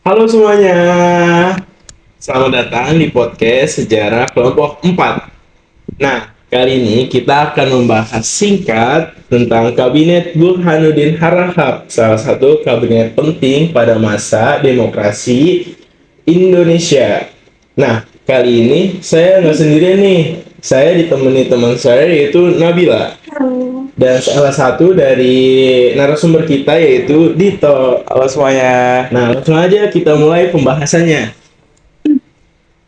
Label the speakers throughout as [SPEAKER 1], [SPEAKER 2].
[SPEAKER 1] Halo semuanya, selamat datang di podcast Sejarah Kelompok 4. Nah, kali ini kita akan membahas singkat tentang Kabinet Burhanuddin Harahap, salah satu kabinet penting pada masa demokrasi Indonesia. Nah, kali ini saya nggak sendirian nih, saya ditemani teman saya yaitu Nabila.
[SPEAKER 2] Halo.
[SPEAKER 1] Dan salah satu dari narasumber kita yaitu Dito. Halo semuanya. Nah, langsung aja kita mulai pembahasannya.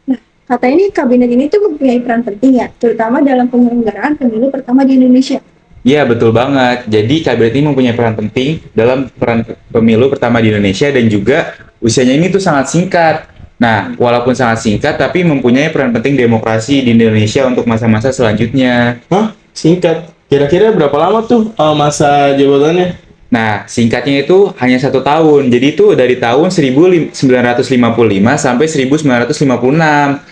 [SPEAKER 2] Nah, katanya ini kabinet ini tuh mempunyai peran penting ya, terutama dalam penyelenggaraan pemilu pertama di Indonesia.
[SPEAKER 3] Iya, betul banget. Jadi kabinet ini mempunyai peran penting dalam peran pemilu pertama di Indonesia dan juga usianya ini tuh sangat singkat. Nah, walaupun sangat singkat tapi mempunyai peran penting demokrasi di Indonesia untuk masa-masa selanjutnya.
[SPEAKER 1] Hah? Singkat. Kira-kira berapa lama tuh masa jabatannya?
[SPEAKER 3] Nah, singkatnya itu hanya 1 tahun. Jadi itu dari tahun 1955 sampai 1956.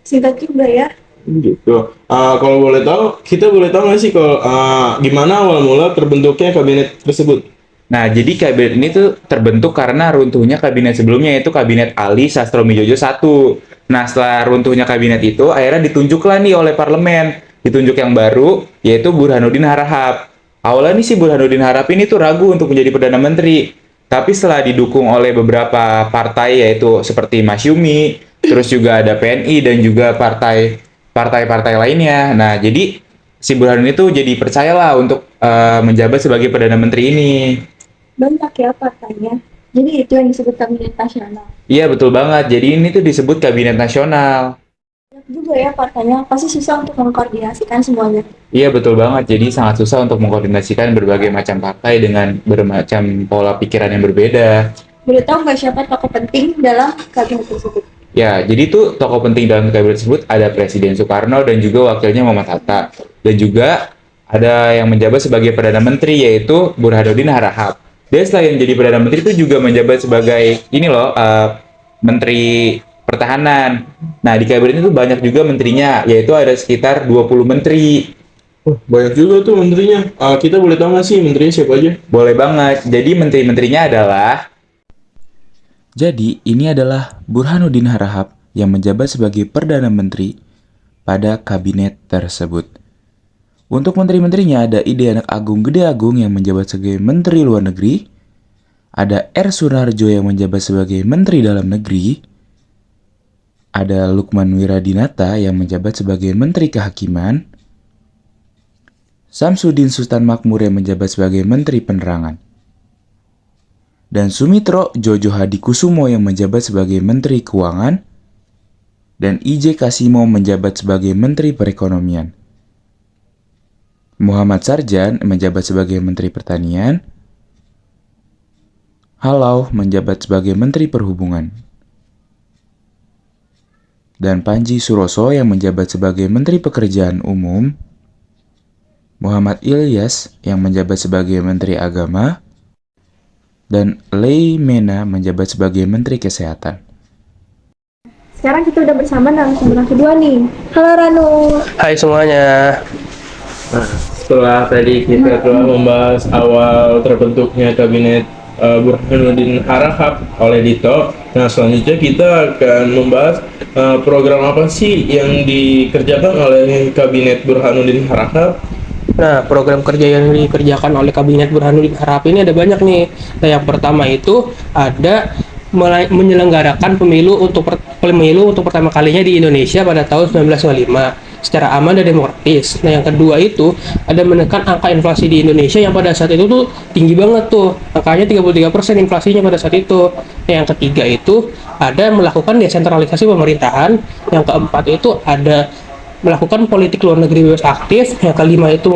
[SPEAKER 2] Singkat juga ya.
[SPEAKER 1] Gitu. Kalau boleh tahu, kita boleh tahu nggak sih kalau gimana awal mula terbentuknya kabinet tersebut?
[SPEAKER 3] Nah, jadi kabinet ini tuh terbentuk karena runtuhnya kabinet sebelumnya, yaitu kabinet Ali Sastromijojo I. Nah, setelah runtuhnya kabinet itu, akhirnya ditunjuklah nih oleh parlemen. Ditunjuk yang baru, yaitu Burhanuddin Harahap. Awalnya nih si Burhanuddin Harahap ini tuh ragu untuk menjadi Perdana Menteri. Tapi setelah didukung oleh beberapa partai, yaitu seperti Masyumi, terus juga ada PNI, dan juga partai-partai lainnya. Nah, jadi si Burhanuddin itu jadi percayalah untuk menjabat sebagai Perdana Menteri ini.
[SPEAKER 2] Banyak ya partainya. Jadi itu yang disebut kabinet nasional.
[SPEAKER 3] Iya, betul banget. Jadi ini tuh disebut Kabinet Nasional.
[SPEAKER 2] Banyak juga ya partainya, pasti susah untuk mengkoordinasikan semuanya.
[SPEAKER 3] Iya, betul banget. Jadi sangat susah untuk mengkoordinasikan berbagai macam partai dengan bermacam pola pikiran yang berbeda.
[SPEAKER 2] Boleh tahu nggak siapa tokoh penting dalam kabinet tersebut?
[SPEAKER 3] Ya, jadi tuh tokoh penting dalam kabinet tersebut ada Presiden Soekarno dan juga wakilnya Muhammad Hatta. Dan juga ada yang menjabat sebagai Perdana Menteri yaitu Burhanuddin Harahap. Dia selain jadi Perdana Menteri itu juga menjabat sebagai Menteri Pertahanan. Nah, di kabinet itu banyak juga menterinya, yaitu ada sekitar 20 menteri.
[SPEAKER 1] Oh, banyak juga tuh menterinya. Kita boleh tahu nggak sih menterinya siapa aja?
[SPEAKER 3] Boleh banget. Jadi menteri-menterinya adalah ini adalah Burhanuddin Harahap yang menjabat sebagai Perdana Menteri pada kabinet tersebut. Untuk menteri-menterinya ada Ide Anak Agung Gede Agung yang menjabat sebagai Menteri Luar Negeri, ada R. Sunarjo yang menjabat sebagai Menteri Dalam Negeri, ada Lukman Wiradinata yang menjabat sebagai Menteri Kehakiman, Samsudin Sultan Makmur yang menjabat sebagai Menteri Penerangan, dan Sumitro Jojo Hadikusumo yang menjabat sebagai Menteri Keuangan, dan I.J. Kasimo menjabat sebagai Menteri Perekonomian. Muhammad Sarjan menjabat sebagai Menteri Pertanian, Halau menjabat sebagai Menteri Perhubungan, dan Panji Suroso yang menjabat sebagai Menteri Pekerjaan Umum, Muhammad Ilyas yang menjabat sebagai Menteri Agama, dan Lei Mena menjabat sebagai Menteri Kesehatan.
[SPEAKER 2] Sekarang kita udah bersama narasumber kedua nih. Halo Ranu.
[SPEAKER 4] Hai semuanya.
[SPEAKER 1] Nah, setelah tadi kita telah membahas awal terbentuknya kabinet Burhanuddin Harahap oleh Dito. Nah, selanjutnya kita akan membahas program apa sih yang dikerjakan oleh kabinet Burhanuddin Harahap.
[SPEAKER 4] Nah, program kerja yang dikerjakan oleh Kabinet Burhanuddin Harahap ini ada banyak nih. Nah, yang pertama itu ada menyelenggarakan pemilu untuk pertama kalinya di Indonesia pada tahun 1995 secara aman dan demokratis. Nah, yang kedua itu ada menekan angka inflasi di Indonesia yang pada saat itu tuh tinggi banget tuh. Angkanya 33% inflasinya pada saat itu. Nah, yang ketiga itu ada melakukan desentralisasi pemerintahan. Yang keempat itu ada melakukan politik luar negeri bebas aktif. Yang kelima itu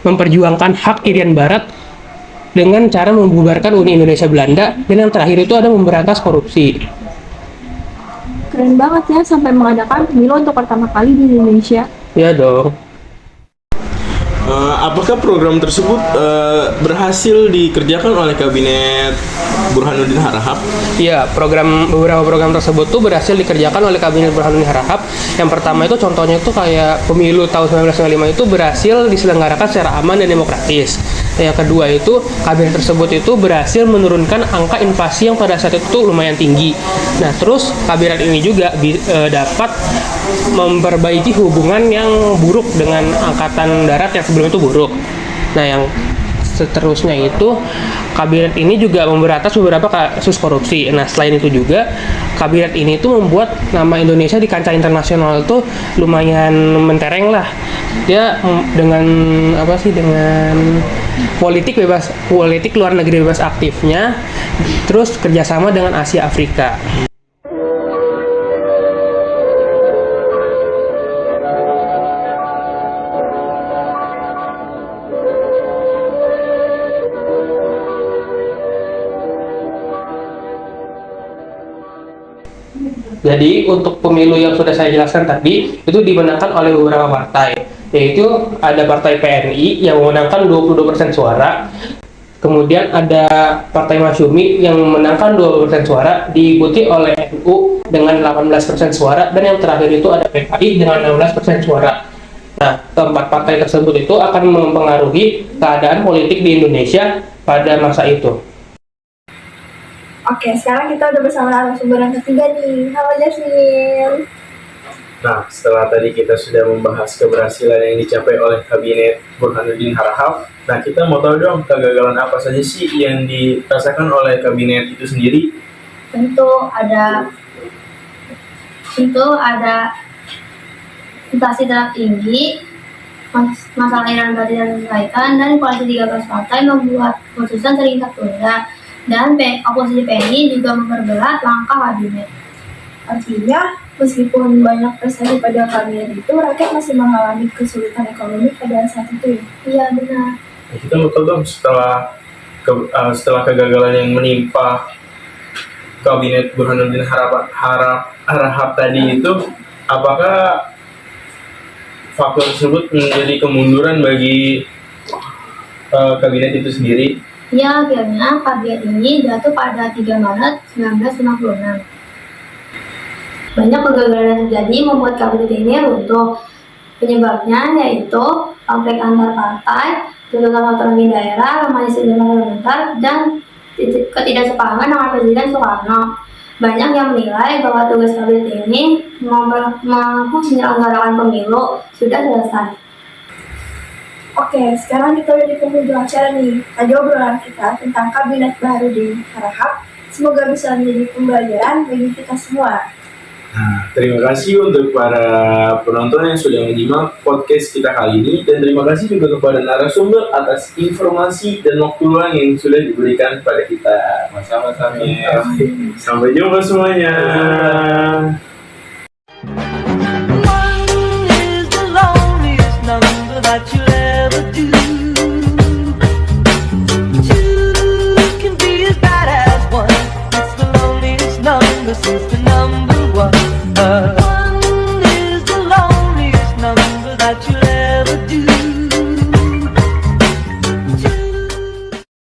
[SPEAKER 4] memperjuangkan hak Irian Barat dengan cara membubarkan Uni Indonesia Belanda. Dan yang terakhir itu ada memberantas korupsi.
[SPEAKER 2] Keren banget ya sampai mengadakan pemilu untuk pertama kali di Indonesia.
[SPEAKER 4] Ya dong.
[SPEAKER 1] Apakah program tersebut berhasil dikerjakan oleh kabinet Burhanuddin Harahap?
[SPEAKER 4] Iya, beberapa program tersebut tuh berhasil dikerjakan oleh Kabinet Burhanuddin Harahap. Yang pertama itu contohnya itu kayak pemilu tahun 1995 itu berhasil diselenggarakan secara aman dan demokratis. Yang kedua itu kabinet tersebut itu berhasil menurunkan angka inflasi yang pada saat itu lumayan tinggi. Nah, terus kabinet ini juga dapat memperbaiki hubungan yang buruk dengan angkatan darat yang sebelum itu buruk. Nah, yang seterusnya itu kabinet ini juga memberantas beberapa kasus korupsi. Nah, selain itu juga kabinet ini tuh membuat nama Indonesia di kancah internasional itu lumayan mentereng lah. Dia dengan dengan politik luar negeri bebas aktifnya, terus kerjasama dengan Asia Afrika. Jadi untuk pemilu yang sudah saya jelaskan tadi itu dimenangkan oleh beberapa partai, yaitu ada partai PNI yang memenangkan 22% suara, kemudian ada partai Masyumi yang memenangkan 20% suara, diikuti oleh NU dengan 18% suara, dan yang terakhir itu ada PKI dengan 16% suara. Nah, keempat partai tersebut itu akan mempengaruhi keadaan politik di Indonesia pada masa itu.
[SPEAKER 2] Oke, sekarang kita udah bersama narasumber yang ketiga nih. Halo Jasmine.
[SPEAKER 1] Nah, setelah tadi kita sudah membahas keberhasilan yang dicapai oleh Kabinet Burhanuddin Harahap, nah kita mau tahu dong kegagalan apa saja sih yang dirasakan oleh kabinet itu sendiri?
[SPEAKER 5] Tentu ada inflasi tetap tinggi, masalah Iran batin dan kenaikan, dan koalisi 13 partai membuat keputusan sering tertunda, dan oposisi PNI juga memperberat langkah kabinet.
[SPEAKER 2] Artinya, meskipun banyak prestasi pada kabinet itu, rakyat masih mengalami kesulitan ekonomi pada saat itu ya?
[SPEAKER 5] Iya benar.
[SPEAKER 1] Nah, kita mau tahu dong setelah kegagalan yang menimpa Kabinet Burhanuddin Harahap tadi itu, apakah faktor tersebut menjadi kemunduran bagi kabinet itu sendiri?
[SPEAKER 5] Ya, akhirnya kabinet ini jatuh pada 3 Maret 1956. Banyak kegagalan yang terjadi membuat kabinet ini runtuh. Penyebabnya yaitu konflik antar partai, tuntutan otonomi daerah, lemahnya sistem parlementer, dan ketidaksepahaman dengan Presiden Soekarno. Banyak yang menilai bahwa tugas kabinet ini menyelenggarakan pemilu sudah selesai.
[SPEAKER 2] Oke, sekarang kita udah di penghujung acara nih. Tadi obrolan kita tentang kabinet baru di Harahap. Semoga bisa menjadi pembelajaran bagi kita semua.
[SPEAKER 1] Nah, terima kasih untuk para penonton yang sudah menyimak podcast kita kali ini, dan terima kasih juga kepada narasumber atas informasi dan waktu luang yang sudah diberikan kepada kita. Sama-sama. Sampai jumpa semuanya.
[SPEAKER 6] One is the loneliest number that you'll